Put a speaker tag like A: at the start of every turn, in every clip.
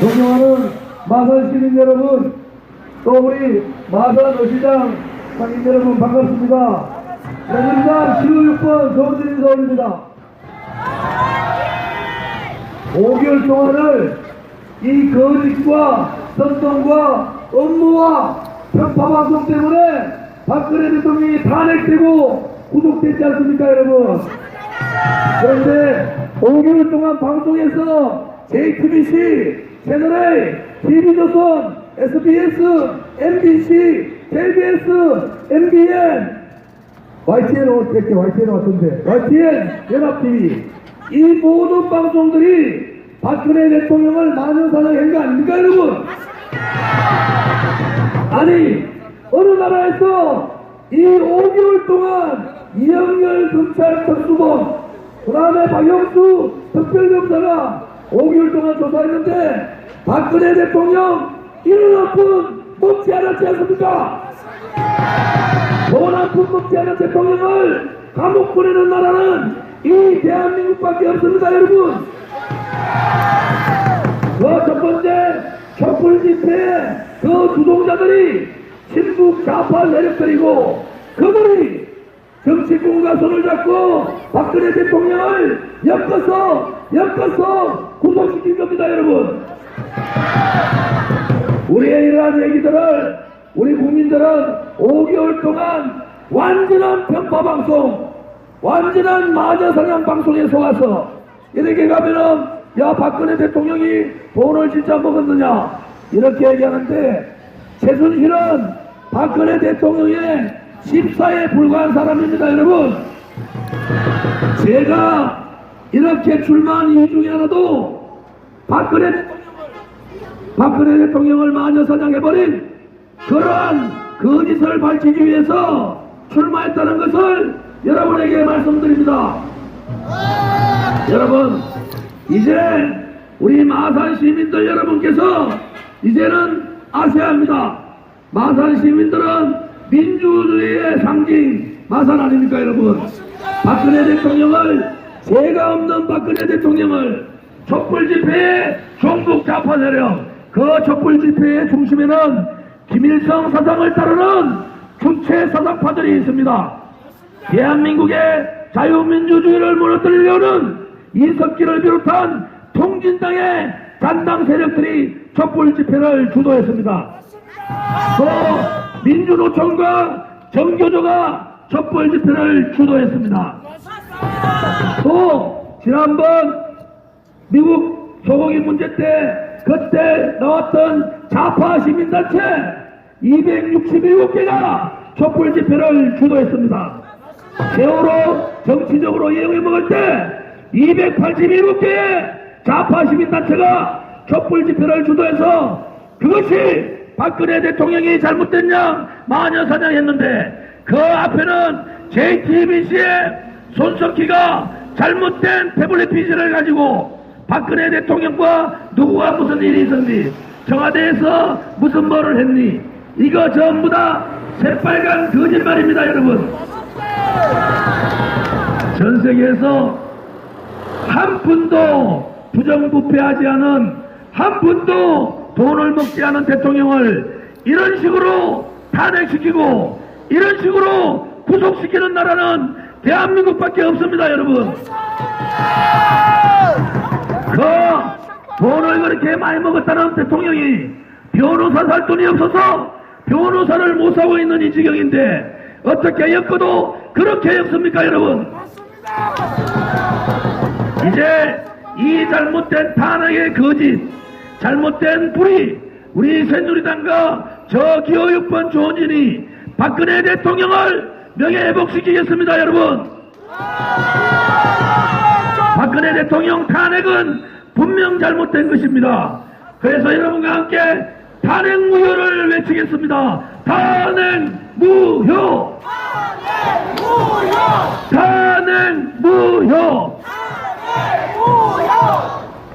A: 존경하는 마산 시민 여러분, 또 우리 마산 어시장 상인 여러분 반갑습니다. 새누리당 15.6번 정진인 서울입니다. 5개월 동안을 이 거짓과 선동과 업무와 편파방송 때문에 박근혜 대통령이 탄핵되고 구속됐지 않습니까, 여러분? 그런데 5개월 동안 방송에서 JTBC, 채널A, TV조선, SBS, MBC, KBS, MBN, YTN 어떻게 YTN 왔던데, YTN, 연합TV, 이 모든 방송들이 박근혜 대통령을 만연사냥한 거 아닙니까, 여러분? 아니, 어느 나라에서 이 5개월 동안 이영렬 검찰 특수본, 그 다음에 박영수 특별검사가 5개월 동안 조사했는데 박근혜 대통령 이런 푼 먹지 않았지 않습니까? 돈 한 푼 먹지 않은 대통령을 감옥 보내는 나라는 이 대한민국밖에 없습니다, 여러분. 그 첫 번째 촛불 집회에 그 주동자들이 친북 좌파 세력들이고 그들이 정치권과 손을 잡고 박근혜 대통령을 엮어서 구속시킨 겁니다, 여러분. 우리의 이러한 얘기들을 우리 국민들은 5개월 동안 완전한 편파방송, 완전한 마저사냥 방송에 속아서 이렇게 가면은 야, 박근혜 대통령이 돈을 진짜 먹었느냐 이렇게 얘기하는데 최순실은 박근혜 대통령의 집사에 불과한 사람입니다, 여러분. 제가 이렇게 출마한 이유 중에 하나도 박근혜 대통령을 마녀사냥해버린 그러한 거짓을 밝히기 위해서 출마했다는 것을 여러분에게 말씀드립니다. 여러분, 이제 우리 마산 시민들 여러분께서 이제는 아셔야 합니다. 마산 시민들은 민주주의의 상징 마산 아닙니까, 여러분? 박근혜 대통령을, 죄가 없는 박근혜 대통령을 촛불 집회의 종북 좌파 세력, 그 촛불 집회의 중심에는 김일성 사상을 따르는 주체 사상파들이 있습니다. 대한민국의 자유민주주의를 무너뜨리려는 이석기를 비롯한 통진당의 잔당 세력들이 촛불 집회를 주도했습니다. 또 민주노총과 정교조가 촛불 집회를 주도했습니다. 또 지난번 미국 소공인 문제 때 그때 나왔던 좌파 시민단체 267개가 촛불 집회를 주도했습니다. 세월호 정치적으로 이용해 먹을 때 287개의 좌파 시민단체가 촛불 집회를 주도해서 그것이 박근혜 대통령이 잘못됐냐 마녀사냥했는데 그 앞에는 JTBC의 손석희가 잘못된 태블릿 PC를 가지고 박근혜 대통령과 누구가 무슨 일이 있었니, 청와대에서 무슨 뭐를 했니, 이거 전부 다 새빨간 거짓말입니다, 여러분. 전 세계에서 한 푼도 부정부패하지 않은, 한 푼도 돈을 먹지 않은 대통령을 이런 식으로 탄핵시키고 이런 식으로 구속시키는 나라는 대한민국밖에 없습니다, 여러분. 그 돈을 그렇게 많이 먹었다는 대통령이 변호사 살 돈이 없어서 변호사를 못 사고 있는 이 지경인데 어떻게 엮어도 그렇게 엮습니까, 여러분? 이제 이 잘못된 탄핵의 거짓, 잘못된 불의, 우리 새누리당과 저 기호 6번 조원진이 박근혜 대통령을 명예회복시키겠습니다, 여러분. 박근혜 대통령 탄핵은 분명 잘못된 것입니다. 그래서 여러분과 함께 탄핵 무효를 외치겠습니다. 탄핵 무효! 탄핵 무효!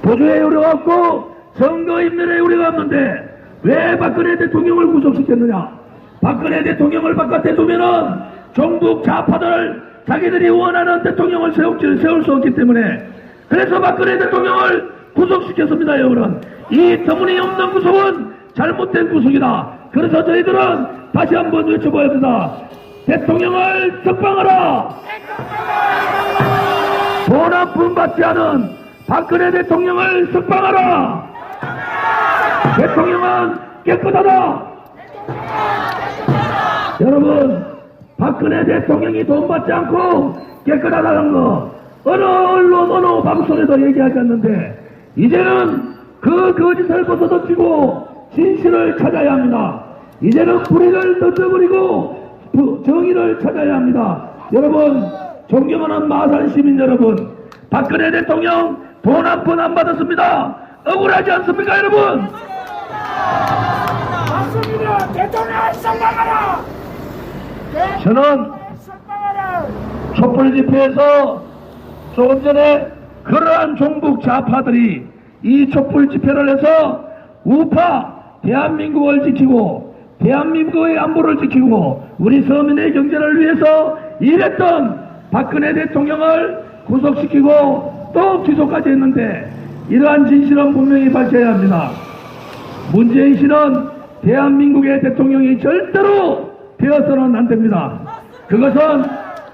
A: 보조의 우려가 없고 선거인멸의 우려가 없는데 왜 박근혜 대통령을 구속시켰느냐? 박근혜 대통령을 바깥에 두면은 종북 좌파들 자기들이 원하는 대통령을 세울 수 없기 때문에, 그래서 박근혜 대통령을 구속시켰습니다. 여러분, 이 터무니없는 구속은 잘못된 구속이다. 그래서 저희들은 다시 한번 외쳐봐야 합니다. 대통령을 석방하라. 돈 한 푼 받지 않은 박근혜 대통령을 석방하라. 대통령은 깨끗하다. 여러분, 박근혜 대통령이 돈 받지 않고 깨끗하다는 거 어느 언론 어느 방송에도 얘기하지 않는데, 이제는 그 거짓을 벗어던지고 진실을 찾아야 합니다. 이제는 불의를 던져버리고 정의를 찾아야 합니다. 여러분, 존경하는 마산 시민 여러분, 박근혜 대통령 돈 한 푼 안 받았습니다. 억울하지 않습니까, 여러분?
B: 맞습니다. 대통령을 석방하라.
A: 저는
B: 석방하라.
A: 촛불 집회에서 조금 전에 그러한 종북 좌파들이 이 촛불 집회를 해서 우파 대한민국을 지키고 대한민국의 안보를 지키고 우리 서민의 경제를 위해서 일했던 박근혜 대통령을 구속시키고 또 기소까지 했는데, 이러한 진실은 분명히 밝혀야 합니다. 문재인 씨는 대한민국의 대통령이 절대로 되어서는 안 됩니다. 그것은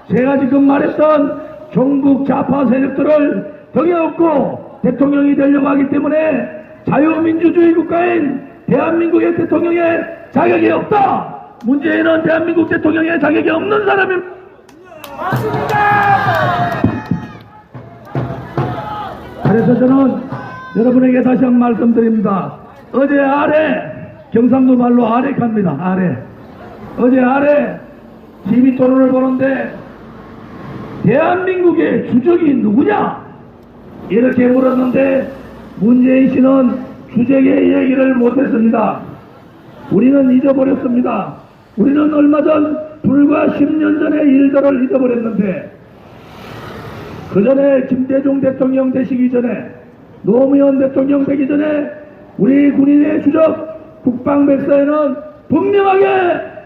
A: 제가 지금 말했던 종북 좌파 세력들을 등에업고 대통령이 되려고 하기 때문에 자유민주주의 국가인 대한민국의 대통령의 자격이 없다. 문재인은 대한민국 대통령의 자격이 없는 사람입니다.
B: 맞습니다.
A: 그래서 저는 여러분에게 다시 한 번 말씀드립니다. 어제 아래, 경상도 말로 아래갑니다. 아래. 어제 아래 TV 토론을 보는데 대한민국의 주적이 누구냐? 이렇게 물었는데 문재인 씨는 주적의 얘기를 못했습니다. 우리는 잊어버렸습니다. 우리는 얼마 전 불과 10년 전의 일들을 잊어버렸는데, 그 전에 김대중 대통령 되시기 전에, 노무현 대통령 되기 전에 우리 군인의 주적 국방백서에는 분명하게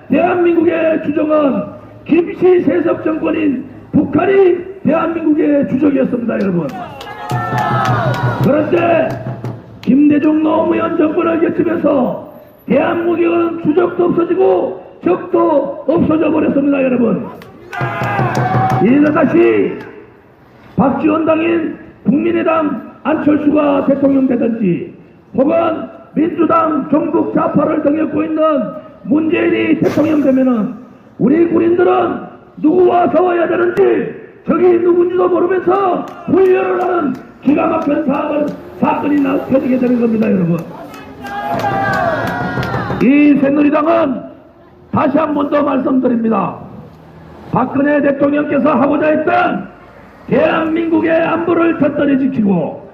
A: 대한민국의 주적은 김씨 세습 정권인 북한이 대한민국의 주적이었습니다, 여러분. 그런데 김대중 노무현 정권을 거치면서 대한민국은 주적도 없어지고 적도 없어져 버렸습니다, 여러분. 이제다시 박지원 당인 국민의당 안철수가 대통령 되든지, 혹은 민주당 종북 좌파를 등에업고 있는 문재인이 대통령 되면은 우리 군인들은 누구와 싸워야 되는지, 적이 누군지도 모르면서 훈련을 하는 기가 막힌 사건이 터지게 되는 겁니다, 여러분. 이 새누리당은 다시 한 번 더 말씀드립니다. 박근혜 대통령께서 하고자 했던 대한민국의 안보를 튼튼히 지키고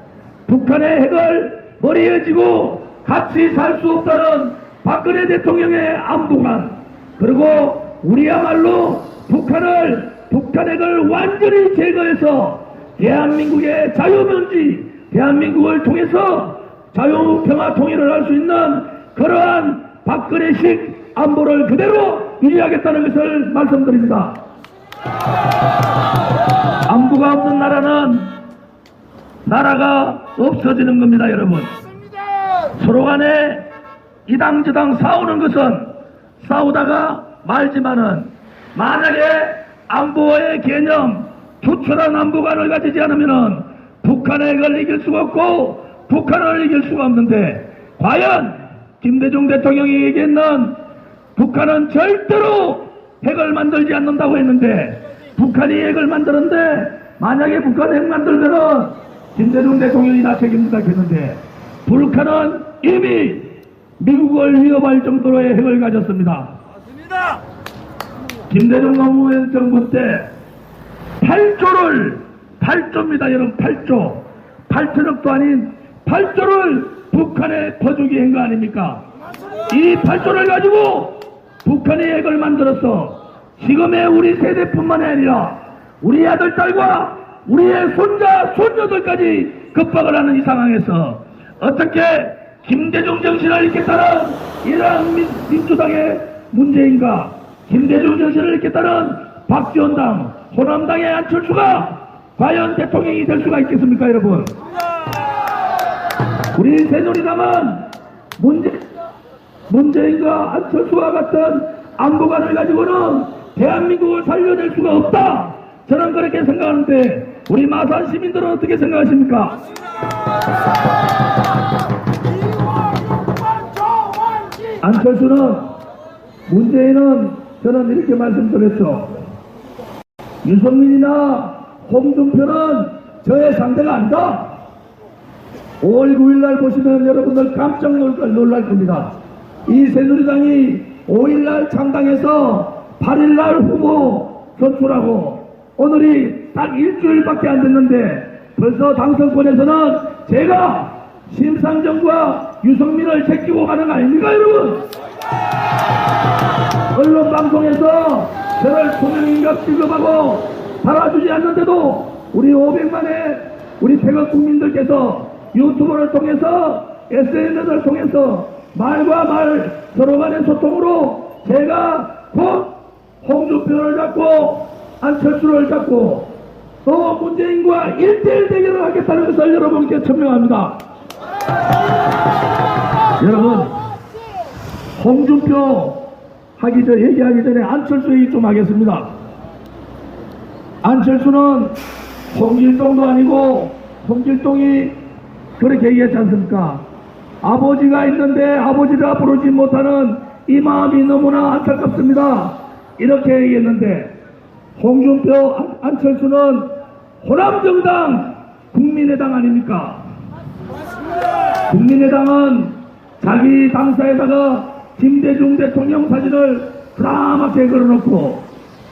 A: 북한의 핵을 머리에 쥐고 같이 살 수 없다는 박근혜 대통령의 안보관, 그리고 우리야말로 북한 핵을 완전히 제거해서 대한민국의 자유민주주의, 대한민국을 통해서 자유평화 통일을 할 수 있는 그러한 박근혜식 안보를 그대로 유지하겠다는 것을 말씀드립니다. 안보가 없는 나라는 나라가 없어지는 겁니다, 여러분. 서로 간에 이당저당 싸우는 것은 싸우다가 말지만은, 만약에 안보의 개념, 투철한 안보관을 가지지 않으면은 북한의 핵을 이길 수가 없고 북한을 이길 수가 없는데, 과연 김대중 대통령이 얘기했는 북한은 절대로 핵을 만들지 않는다고 했는데, 북한이 핵을 만드는데, 만약에 북한이 핵 만들면은 김대중 대통령이 다 책임진다 했는데, 북한은 이미 미국을 위협할 정도로의 핵을 가졌습니다.
B: 맞습니다.
A: 김대중 노무현 정부 때 8조입니다, 여러분. 8천억도 아닌 8조를 북한에 퍼주기 한 거 아닙니까? 이 8조를 가지고 북한이 핵을 만들어서 지금의 우리 세대뿐만 아니라 우리 아들, 딸과 우리의 손자, 손녀들까지 급박을 하는 이 상황에서 어떻게 김대중 정신을 잃겠다는 이러한 민주당의 문재인과 김대중 정신을 잃겠다는 박지원당, 호남당의 안철수가 과연 대통령이 될 수가 있겠습니까, 여러분? 우리 새누리당은 문재인과 안철수와 같은 안보관을 가지고는 대한민국을 살려낼 수가 없다. 저는 그렇게 생각하는데 우리 마산 시민들은 어떻게 생각하십니까? 안철수는 문재인은 저는 이렇게 말씀드렸죠. 유승민이나 홍준표는 저의 상대가 아니다. 5월 9일날 보시면 여러분들 깜짝 놀랄 겁니다. 이 새누리당이 5일날 창당해서 8일날 후보 선출하고 오늘이 딱 일주일밖에 안 됐는데 벌써 당선권에서는 제가 심상정과 유승민을 제끼고 가는 거 아닙니까 여러분? 언론 방송에서 저를 투명인간 취급하고 달아주지 않는데도 우리 500만의 우리 태극 국민들께서 유튜브를 통해서 SNS를 통해서 말과 말 서로 간의 소통으로 제가 곧 홍준표를 잡고 안철수를 잡고 또 문재인과 1대1 대결을 하겠다는 것을 여러분께 천명합니다. 여러분 홍준표 얘기하기 전에 안철수 얘기 좀 하겠습니다. 안철수는 홍길동도 아니고 홍길동이 그렇게 얘기했지 않습니까? 아버지가 있는데 아버지가 부르지 못하는 이 마음이 너무나 안타깝습니다. 이렇게 얘기했는데 홍준표 안철수는 호남정당 국민의당 아닙니까? 국민의당은 자기 당사에다가 김대중 대통령 사진을 드라마하게 걸어놓고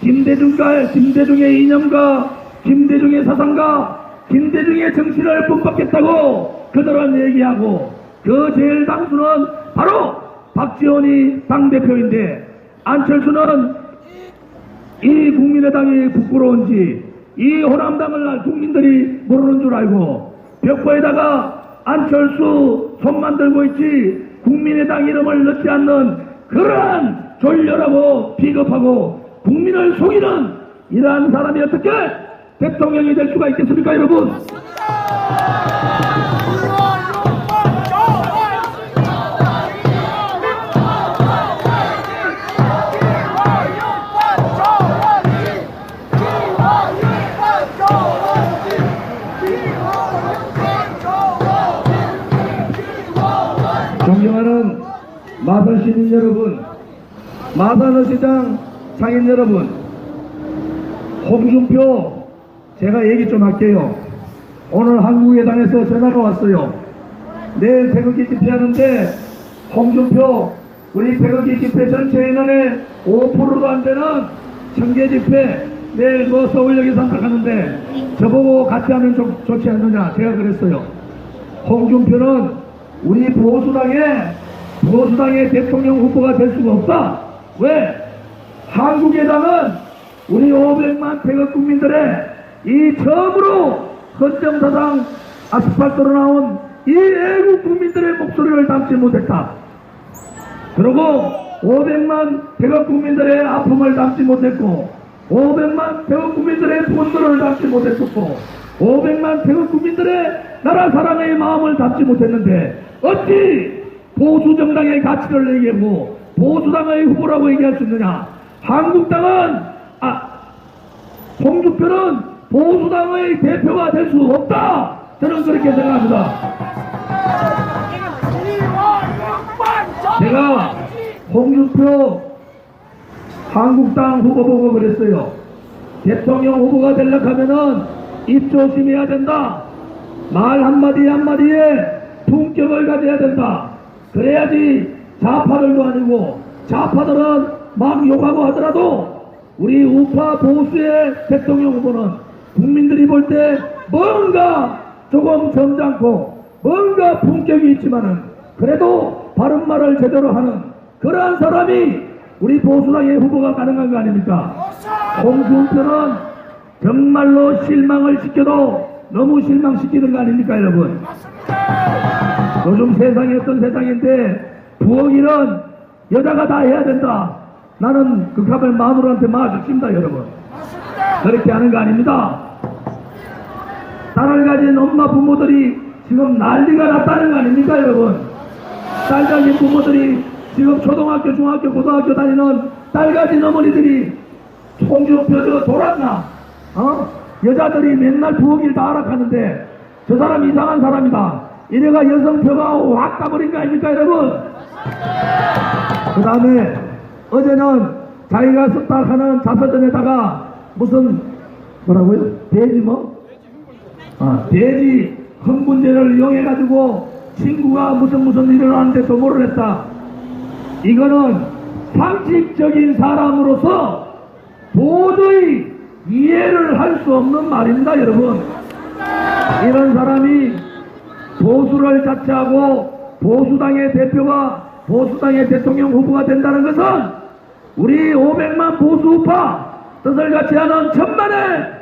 A: 김대중의 이념과 김대중의 사상과 김대중의 정신을 본받겠다고 그들은 얘기하고 그 제일 당수는 바로 박지원이 당대표인데 안철수는 이 국민의당이 부끄러운지 이 호남당을 국민들이 모르는 줄 알고 벽보에다가 안철수 손만 들고 있지 국민의당 이름을 넣지 않는 그러한 졸렬하고 비겁하고 국민을 속이는 이러한 사람이 어떻게 대통령이 될 수가 있겠습니까 여러분? 존경하는 마산 시민 여러분, 마산시장 상인 여러분, 홍준표 제가 얘기 좀 할게요. 오늘 한국외당에서 전화가 왔어요. 내일 태극기 집회하는데 홍준표 우리 태극기 집회 전체 인원의 5%도 안 되는 청계 집회 내일 서울역에서 한다하는데 저보고 같이 하면 좋지 않느냐 제가 그랬어요. 홍준표는 우리 보수당의 대통령 후보가 될 수가 없다. 왜? 한국외당은 우리 500만 태극 국민들의 이 처음으로 헌정사상 아스팔트로 나온 이 애국 국민들의 목소리를 담지 못했다. 그리고 500만 태극 국민들의 아픔을 담지 못했고 500만 태극 국민들의 분노를 담지 못했었고 500만 태극 국민들의 나라 사랑의 마음을 담지 못했는데 어찌 보수정당의 가치를 얘기하고 보수당의 후보라고 얘기할 수 있느냐. 한국당은 홍준표는 보수당의 대표가 될 수 없다. 저는 그렇게 생각합니다. 제가 홍준표 한국당 후보 보고 그랬어요. 대통령 후보가 되려고 하면은 입 조심해야 된다. 말 한마디 한마디에 품격을 가져야 된다. 그래야지 좌파들도 아니고 좌파들은 막 욕하고 하더라도 우리 우파 보수의 대통령 후보는 국민들이 볼 때 뭔가 조금 점잖고 뭔가 품격이 있지만은 그래도 바른 말을 제대로 하는 그러한 사람이 우리 보수당의 후보가 가능한 거 아닙니까? 홍준표는 정말로 실망을 시켜도 너무 실망시키는 거 아닙니까 여러분? 요즘 세상이 어떤 세상인데 부엌일은 여자가 다 해야 된다. 나는 그 값을 마누라한테 맞았습니다 여러분. 그렇게 하는 거 아닙니다. 딸을 가진 엄마 부모들이 지금 난리가 났다는 거 아닙니까, 여러분? 딸가진 부모들이 지금 초등학교, 중학교, 고등학교 다니는 딸가진 어머니들이 홍준표 저 돌았나? 여자들이 맨날 부엌일 다 알아가는데 저 사람 이상한 사람이다. 이래가 여성표가 확 가버린 거 아닙니까, 여러분? 그 다음에 어제는 자기가 습박하는 자서전에다가 무슨 뭐라고요? 돼지 뭐? 돼지 흥분제를 이용해가지고 친구가 무슨 일을 하는데 도모를 했다. 이거는 상식적인 사람으로서 도저히 이해를 할 수 없는 말입니다, 여러분. 이런 사람이 보수를 자처하고 보수당의 대표가 보수당의 대통령 후보가 된다는 것은 우리 500만 보수우파 뜻을 같이 하는 천만의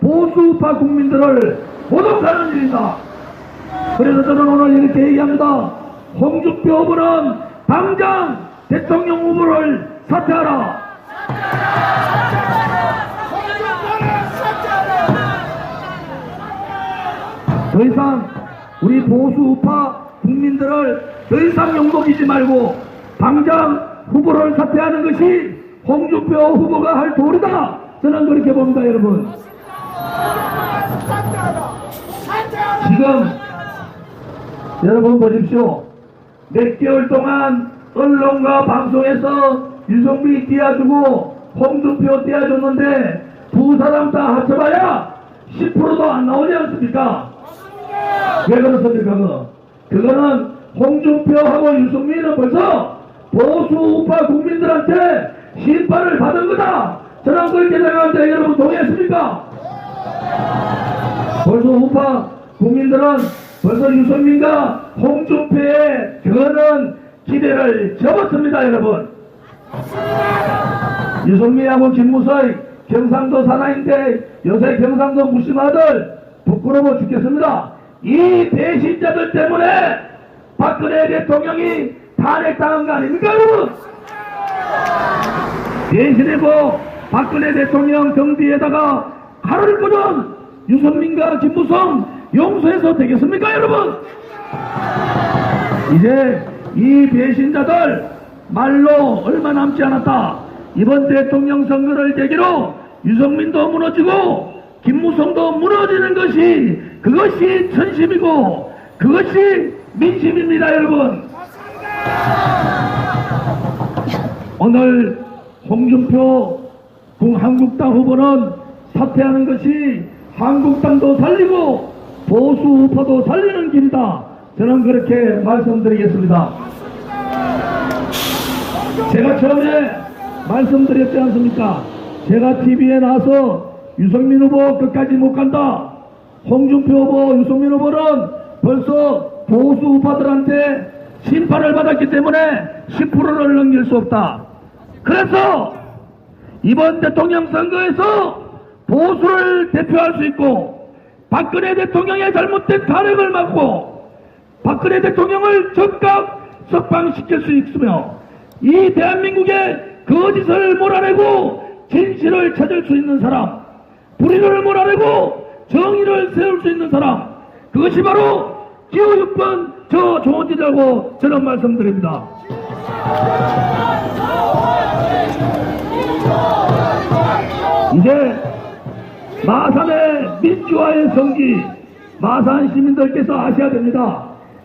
A: 보수우파 국민들을 모독하는 일이다. 그래서 저는 오늘 이렇게 얘기합니다. 홍준표 후보는 당장 대통령 후보를 사퇴하라. 더 이상 우리 보수우파 국민들을 더 이상 욕먹이지 말고 당장 후보를 사퇴하는 것이 홍준표 후보가 할 도리다. 저는 그렇게 봅니다, 여러분. 지금 여러분 보십시오. 몇 개월 동안 언론과 방송에서 유승민 띄워주고 홍준표 띄워줬는데 두 사람 다 합쳐봐야 10%도 안 나오지 않습니까? 왜 그렇습니까? 그거는 홍준표하고 유승민은 벌써 보수 우파 국민들한테 심판을 받은 거다. 저는 그렇게 생각하는데 여러분 동의했습니까? 벌써 우파 국민들은 벌써 유승민과 홍준표의 그거는 기대를 접었습니다, 여러분. 유승민하고 김무서의 경상도 사나인데 요새 경상도 무심아들 부끄러워 죽겠습니다. 이 배신자들 때문에 박근혜 대통령이 탄핵당한 거 아닙니까, 여러분? 대신해고 박근혜 대통령 경비에다가 칼을 꽂은 유승민과 김무성 용서해서 되겠습니까, 여러분? 이제 이 배신자들 말로 얼마 남지 않았다. 이번 대통령 선거를 계기로 유승민도 무너지고 김무성도 무너지는 것이 그것이 천심이고 그것이 민심입니다, 여러분. 오늘 홍준표 한국당 후보는 사퇴하는 것이 한국당도 살리고 보수 우파도 살리는 길이다. 저는 그렇게 말씀드리겠습니다. 제가 처음에 말씀드렸지 않습니까? 제가 TV에 나와서 유승민 후보 끝까지 못 간다. 홍준표 후보, 유승민 후보는 벌써 보수 우파들한테 심판을 받았기 때문에 10%를 넘길 수 없다. 그래서 이번 대통령 선거에서 보수를 대표할 수 있고 박근혜 대통령의 잘못된 탄핵을 막고 박근혜 대통령을 즉각 석방시킬 수 있으며 이 대한민국의 거짓을 몰아내고 진실을 찾을 수 있는 사람, 불의를 몰아내고 정의를 세울 수 있는 사람, 그것이 바로 기호 6번 저 조원진이라고 저는 말씀드립니다. 이제 마산의 민주화의 성기, 마산 시민들께서 아셔야 됩니다.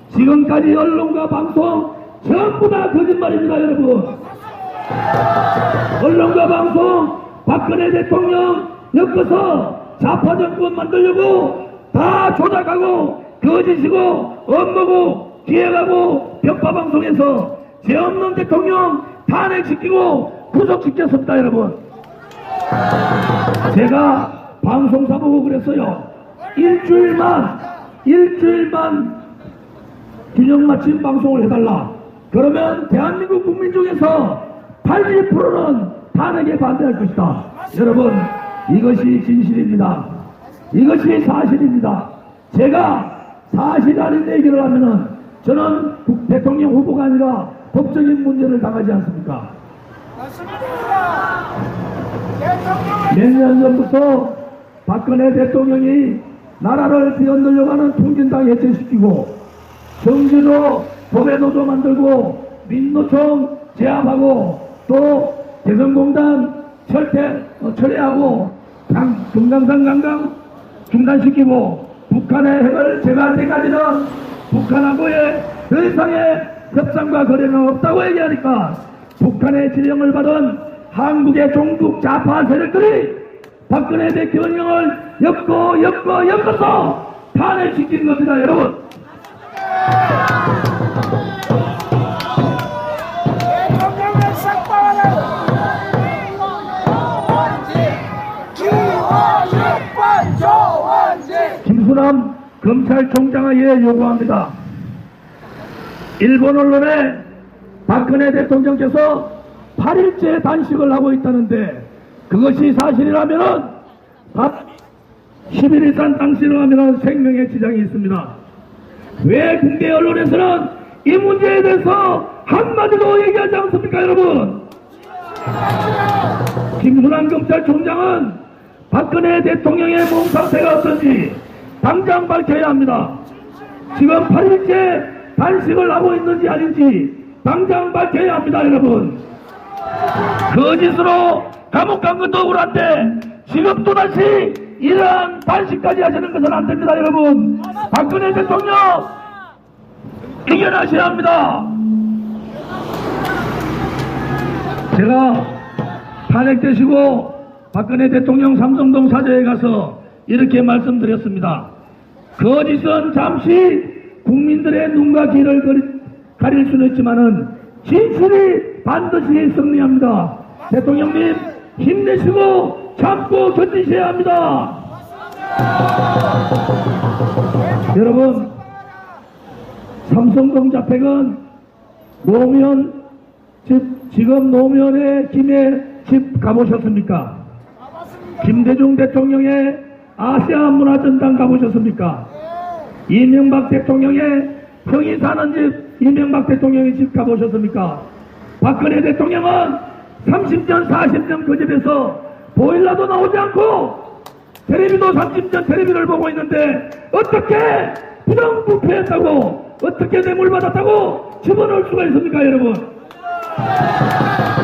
A: 지금까지 언론과 방송 전부 다 거짓말입니다, 여러분. 언론과 방송 박근혜 대통령 엮어서 좌파 정권 만들려고 다 조작하고 거짓이고 엄무고 기획하고 벽파방송에서 죄 없는 대통령 탄핵시키고 구속시켰습니다, 여러분. 제가 방송사 보고 그랬어요. 일주일만 균형 맞춘 방송을 해달라. 그러면 대한민국 국민 중에서 80%는 탄핵에 반대할 것이다. 여러분, 이것이 진실입니다. 이것이 사실입니다. 제가 사실 아닌 얘기를 하면은 저는 대통령 후보가 아니라 법적인 문제를 당하지 않습니까?
B: 맞습니다.
A: 몇 년 전부터 박근혜 대통령이 나라를 뒤흔들려고 하는 통진당 해체시키고 정진호 도배노조 만들고 민노총 제압하고 또 개성공단 철회하고 금강산 관광 중단시키고 북한의 핵을 제거할 때까지는 북한하고의 더 이상의 협상과 거래는 없다고 얘기하니까 북한의 지령을 받은 한국의 종북 좌파 세력들이 박근혜 대통령을 엮어서 탄핵시킨 겁니다, 여러분.
B: 대통령을 삭발하라. 기호유권 조원지.
A: 김수남 검찰총장에게 요구합니다. 일본 언론에 박근혜 대통령께서 8일째 단식을 하고 있다는데 그것이 사실이라면은 11일간 단식을 하면은 생명의 지장이 있습니다. 왜 국내 언론에서는 이 문제에 대해서 한마디도 얘기하지 않습니까, 여러분? 김순환 검찰총장은 박근혜 대통령의 몸 상태가 어떤지 당장 밝혀야 합니다. 지금 8일째 단식을 하고 있는지 아닌지 당장 밝혀야 합니다, 여러분. 거짓으로 감옥 간 것도 억울한데 지금 또다시 이러한 단식까지 하시는 것은 안 됩니다, 여러분. 박근혜 대통령 이겨나셔야 합니다. 제가 탄핵되시고 박근혜 대통령 삼성동 사저에 가서 이렇게 말씀드렸습니다. 거짓은 잠시 국민들의 눈과 귀를 가릴 수는 있지만은 진실이 반드시 승리합니다. 대통령님 힘내시고 참고 견디셔야 합니다. 여러분, 삼성동 자택은 노무현 지금 노무현의 김해 집 가보셨습니까? 김대중 대통령의 아시아 문화전당 가보셨습니까? 이명박 대통령의 형이 사는 집, 이명박 대통령의 집 가보셨습니까? 박근혜 대통령은 30년, 40년 그 집에서 보일러도 나오지 않고 텔레비도 30년 텔레비를 보고 있는데 어떻게 부정부패했다고, 어떻게 뇌물받았다고 집어넣을 수가 있습니까, 여러분?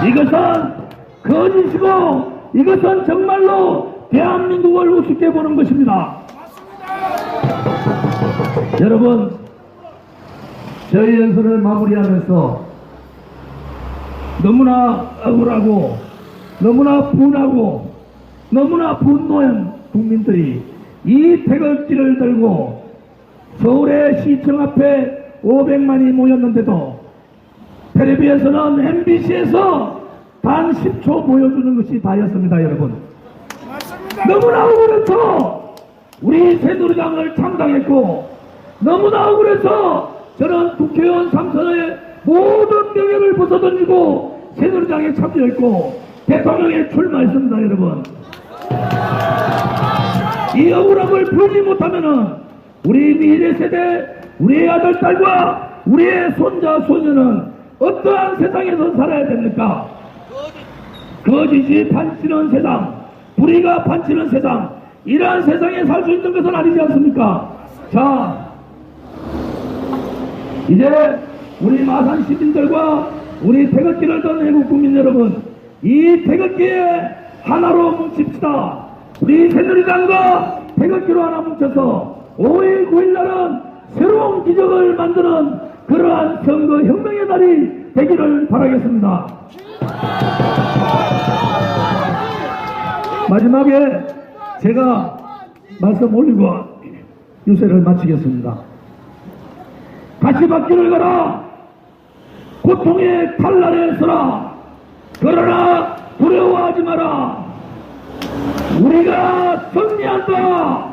A: 이것은 거짓이고 이것은 정말로 대한민국을 우습게 보는 것입니다. 여러분, 저희 연설을 마무리하면서 너무나 억울하고 너무나 분하고 너무나 분노한 국민들이 이 태극기를 들고 서울의 시청 앞에 500만이 모였는데도 텔레비에서는 MBC에서 단 10초 보여주는 것이 다였습니다, 여러분. 너무나 억울해서 우리 새누리당을 창당했고 너무나 억울해서 저는 국회의원 3선의 모든 명예를 벗어던지고 새누리당에 참여했고 대통령에 출마했습니다, 여러분. 이 억울함을 풀지 못하면은 우리 미래 세대, 우리의 아들, 딸과 우리의 손자, 소녀는 어떠한 세상에서 살아야 됩니까? 거짓이 판치는 세상, 불의가 판치는 세상, 이러한 세상에 살 수 있는 것은 아니지 않습니까? 자, 이제 우리 마산 시민들과 우리 태극기를 든 애국 국민 여러분, 이 태극기에 하나로 뭉칩시다. 우리 새누리당과 태극기로 하나 뭉쳐서 5일 9일 날은 새로운 기적을 만드는 그러한 선거 혁명의 날이 되기를 바라겠습니다. 마지막에 제가 말씀 올리고 유세를 마치겠습니다. 가시밭길을 걸어 고통의 칼날에 서라. 그러나 두려워하지 마라. 우리가 승리한다.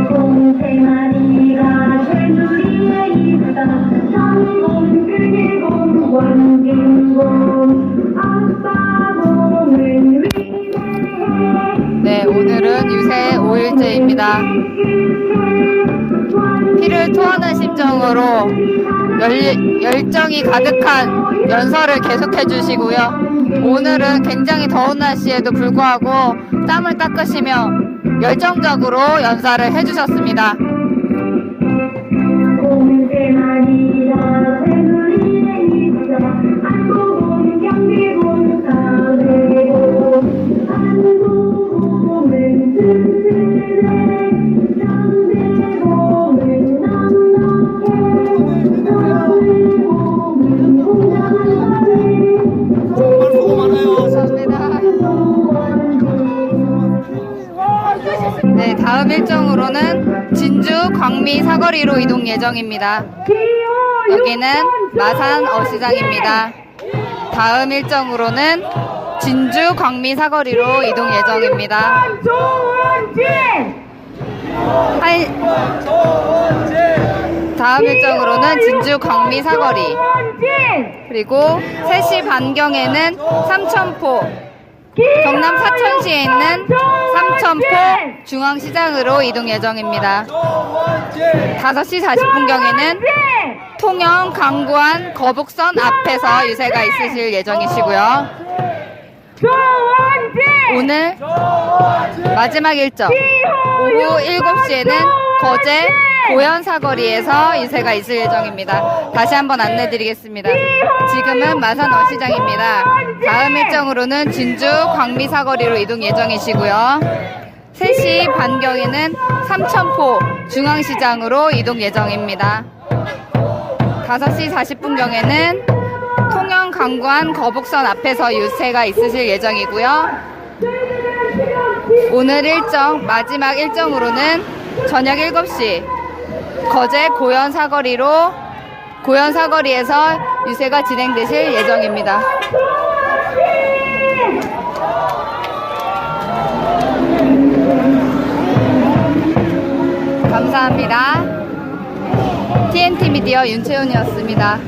C: 공생아리가 새누리에 있다. 상공 그리고 원진공 아빠공을 위해.
D: 네, 오늘은 유세 5일째입니다. 피를 토하는 심정으로 열정이 가득한 연설을 계속해 주시고요. 오늘은 굉장히 더운 날씨에도 불구하고 땀을 닦으시며 열정적으로 연설을 해주셨습니다.
C: 공대만이라 새누리에 있어 안보군 경기군 사회군 안보군은 튼튼해 경제군은 넉넉해 사회군은 공정하네
D: 감사합니다. 네, 다음 일정으로는 진주 광미 사거리로 이동 예정입니다. 여기는 마산 어시장입니다. 다음 일정으로는 진주 광미 사거리로 이동 예정입니다. 다음 일정으로는 진주 광미 사거리, 그리고 3시 반경에는 삼천포, 경남 사천시에 있는 삼천포 중앙시장으로 이동 예정입니다. 5시 40분경에는 통영 강구안 거북선 앞에서 유세가 있으실 예정이시고요. 오늘 마지막 일정 오후 7시에는 거제 고현 사거리에서 유세가 있을 예정입니다. 다시 한번 안내드리겠습니다. 지금은 마산 어시장입니다. 다음 일정으로는 진주 광미 사거리로 이동 예정이시고요. 3시 반경에는 삼천포 중앙시장으로 이동 예정입니다. 5시 40분경에는 통영 강구안 거북선 앞에서 유세가 있으실 예정이고요. 오늘 일정 마지막 일정으로는 저녁 7시 거제 고현 사거리에서 유세가 진행되실 예정입니다. 감사합니다. TNT 미디어 윤채윤이었습니다.